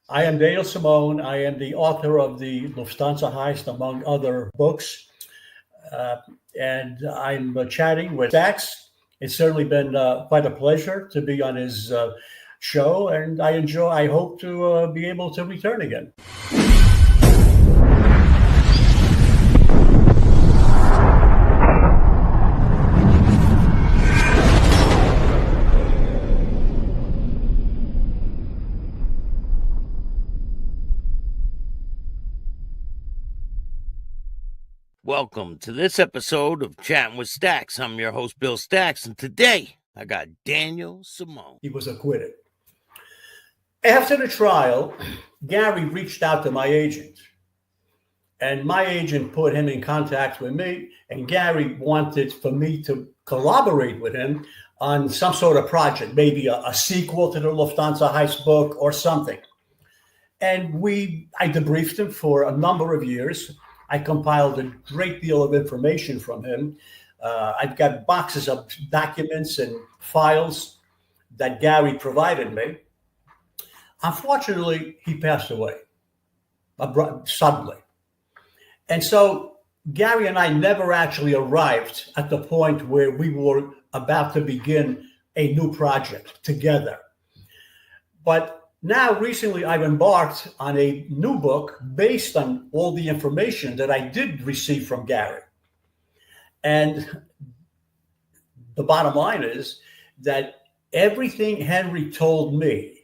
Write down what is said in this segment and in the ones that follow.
I am Daniel Simone. I am the author of the Lufthansa Heist, among other books. Uh, and I'm chatting with Dax. It's certainly been quite a pleasure to be on his show, and I hope to be able to return again. Welcome to this episode of Chatting with Stacks. I'm your host, Bill Stacks, and today I got Daniel Simone. He was acquitted. After the trial, Gary reached out to my agent, and my agent put him in contact with me, and Gary wanted for me to collaborate with him on some sort of project, maybe a sequel to the Lufthansa Heist book or something. And I debriefed him for a number of years. I compiled a great deal of information from him. I've got boxes of documents and files that Gary provided me. Unfortunately, he passed away suddenly. And so Gary and I never actually arrived at the point where we were about to begin a new project together. But now, recently, I've embarked on a new book based on all the information that I did receive from Gary. And the bottom line is that everything Henry told me,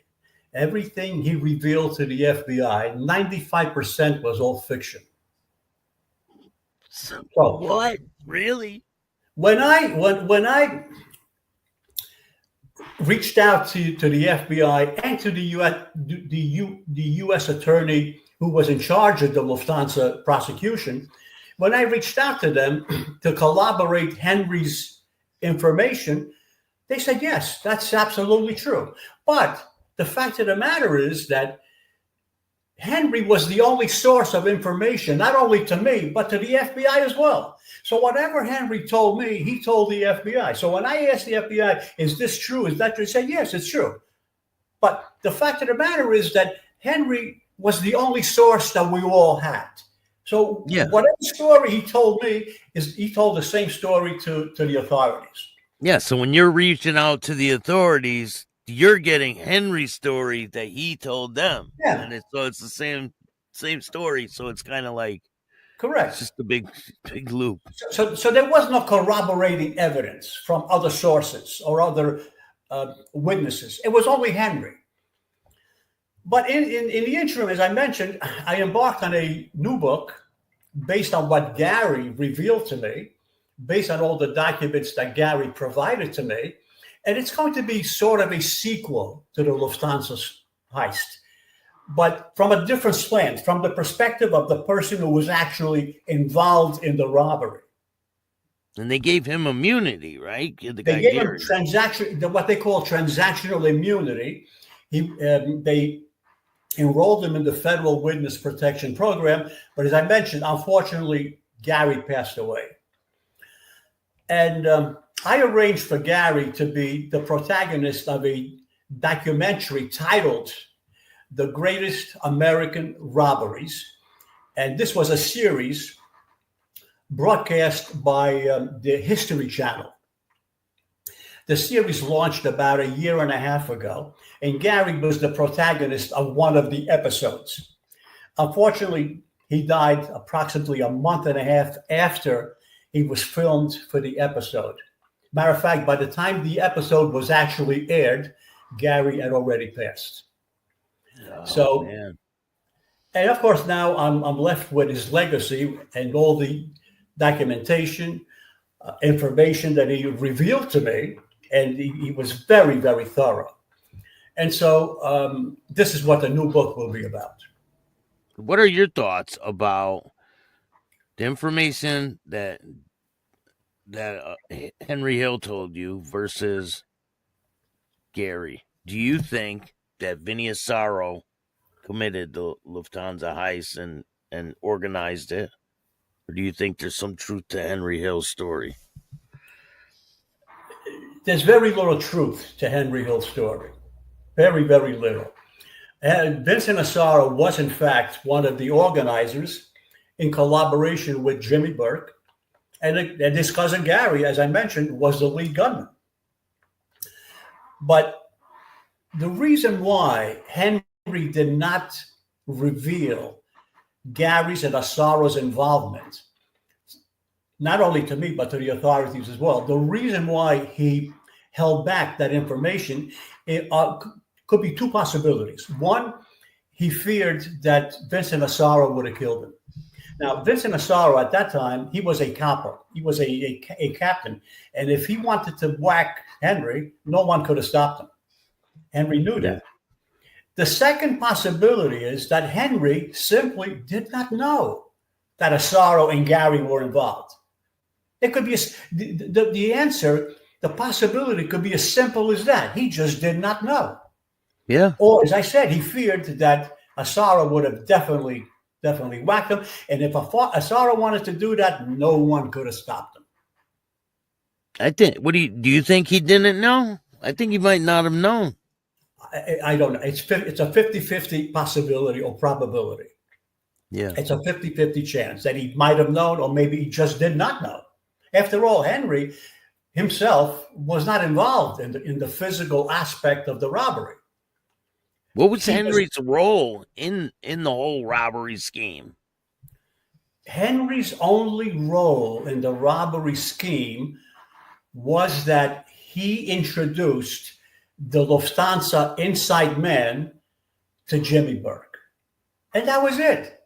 everything he revealed to the FBI, 95% was all fiction. So, what? Really? When I reached out to the FBI and to the U.S. attorney who was in charge of the Lufthansa prosecution, when I reached out to them to corroborate Henry's information, they said, yes, that's absolutely true. But the fact of the matter is that Henry was the only source of information, not only to me, but to the FBI as well. So whatever Henry told me, he told the FBI. So when I asked the FBI, is this true? Is that true? They said, yes, it's true. But the fact of the matter is that Henry was the only source that we all had. So whatever story he told me, he told the same story to the authorities. Yeah, so when you're reaching out to the authorities, you're getting Henry's story that he told them. Yeah. And it's the same story. So it's kind of like, correct. It's just a big loop. So there was no corroborating evidence from other sources or other witnesses. It was only Henry. But in the interim, as I mentioned, I embarked on a new book based on what Gary revealed to me, based on all the documents that Gary provided to me. And it's going to be sort of a sequel to the Lufthansa heist, but from a different slant, from the perspective of the person who was actually involved in the robbery. And they gave him immunity, right? They gave him what they call transactional immunity. They enrolled him in the Federal Witness Protection Program. But as I mentioned, unfortunately, Gary passed away. And I arranged for Gary to be the protagonist of a documentary titled The Greatest American Robberies. And this was a series broadcast by the History Channel. The series launched about a year and a half ago, and Gary was the protagonist of one of the episodes. Unfortunately, he died approximately a month and a half after he was filmed for the episode. Matter of fact, by the time the episode was actually aired, Gary had already passed. Man. And of course, now I'm left with his legacy and all the documentation, information that he revealed to me, and he was very, very thorough. And so this is what the new book will be about. What are your thoughts about the information that Henry Hill told you versus Gary? Do you think that Vinny Asaro committed the Lufthansa heist and organized it? Or do you think there's some truth to Henry Hill's story? There's very little truth to Henry Hill's story. Very, very little. Vincent Asaro was, in fact, one of the organizers in collaboration with Jimmy Burke. And his cousin Gary, as I mentioned, was the lead gunman. But the reason why Henry did not reveal Gary's and Asaro's involvement, not only to me, but to the authorities as well, the reason why he held back that information could be two possibilities. One, he feared that Vincent Asaro would have killed him. Now, Vincent Asaro at that time, he was a capo. He was a captain. And if he wanted to whack Henry, no one could have stopped him. Henry knew that. The second possibility is that Henry simply did not know that Asaro and Gary were involved. It could be the answer, the possibility could be as simple as that. He just did not know. Yeah. Or, as I said, he feared that Asaro would have definitely whacked him. And if Asaro wanted to do that, no one could have stopped him. I think. What do you think he didn't know? I think he might not have known. I don't know. It's a 50-50 possibility or probability. Yeah. It's a 50-50 chance that he might have known, or maybe he just did not know. After all, Henry himself was not involved in the physical aspect of the robbery. What was Henry's role in the whole robbery scheme? Henry's only role in the robbery scheme was that he introduced the Lufthansa inside man to Jimmy Burke. And that was it.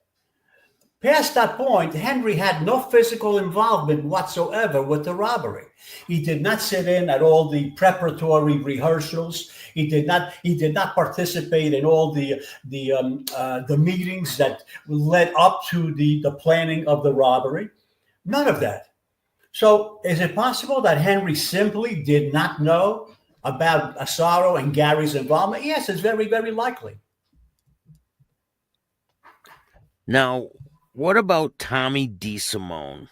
Past that point, Henry had no physical involvement whatsoever with the robbery. He did not sit in at all the preparatory rehearsals. He did not participate in all the meetings that led up to the planning of the robbery. None of that. So is it possible that Henry simply did not know about Asaro and Gary's involvement? Yes, it's very, very likely. Now, what about Tommy DeSimone?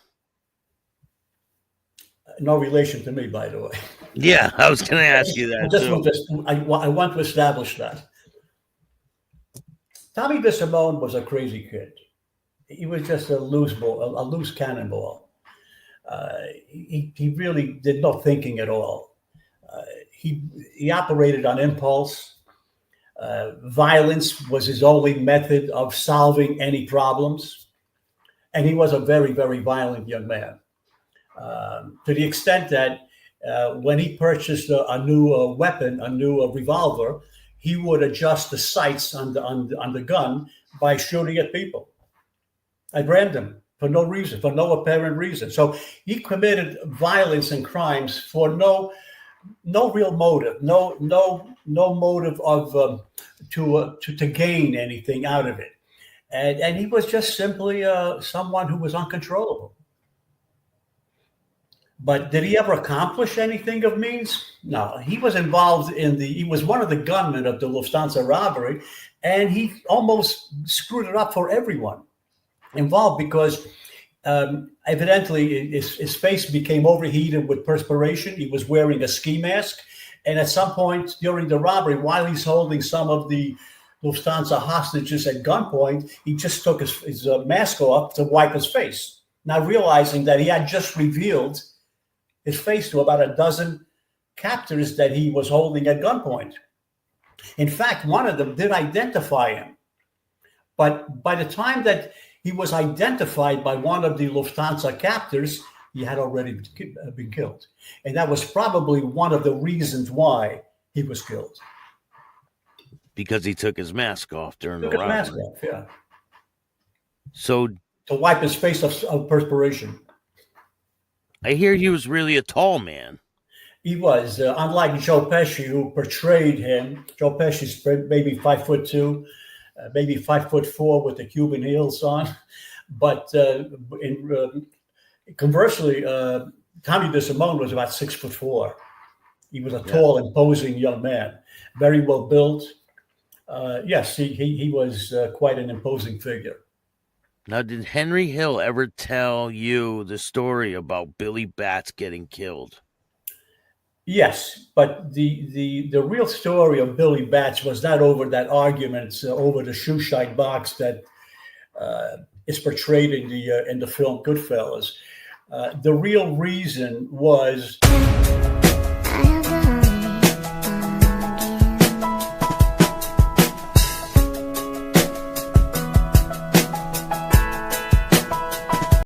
No relation to me, by the way. Yeah, I was going to ask you that I want to establish that. Tommy DeSimone was a crazy kid. He was just a loose cannonball. He really did no thinking at all. He operated on impulse. Violence was his only method of solving any problems. And he was a very, very violent young man, to the extent that when he purchased a new weapon, a new revolver, he would adjust the sights on the gun by shooting at people at random for no reason, for no apparent reason. So he committed violence and crimes for no real motive, no motive of to gain anything out of it. And he was just simply someone who was uncontrollable. But did he ever accomplish anything of means? No, he was involved he was one of the gunmen of the Lufthansa robbery, and he almost screwed it up for everyone involved because evidently his face became overheated with perspiration. He was wearing a ski mask. And at some point during the robbery, while he's holding some of the Lufthansa hostages at gunpoint, he just took his mask off to wipe his face, not realizing that he had just revealed his face to about a dozen captors that he was holding at gunpoint. In fact, one of them did identify him. But by the time that he was identified by one of the Lufthansa captors, he had already been killed. And that was probably one of the reasons why he was killed. Because he took his mask off during the robbery. Mask off, yeah. So to wipe his face of perspiration. I hear he was really a tall man. He was, unlike Joe Pesci, who portrayed him. Joe Pesci's maybe 5'2", maybe 5'4" with the Cuban heels on. But conversely, Tommy DeSimone was about 6'4". He was a tall, imposing young man, very well built. Yes, he was quite an imposing figure. Now, did Henry Hill ever tell you the story about Billy Batts getting killed? Yes, but the real story of Billy Batts was not over that argument, over the shoeshine box that is portrayed in the film Goodfellas. The real reason was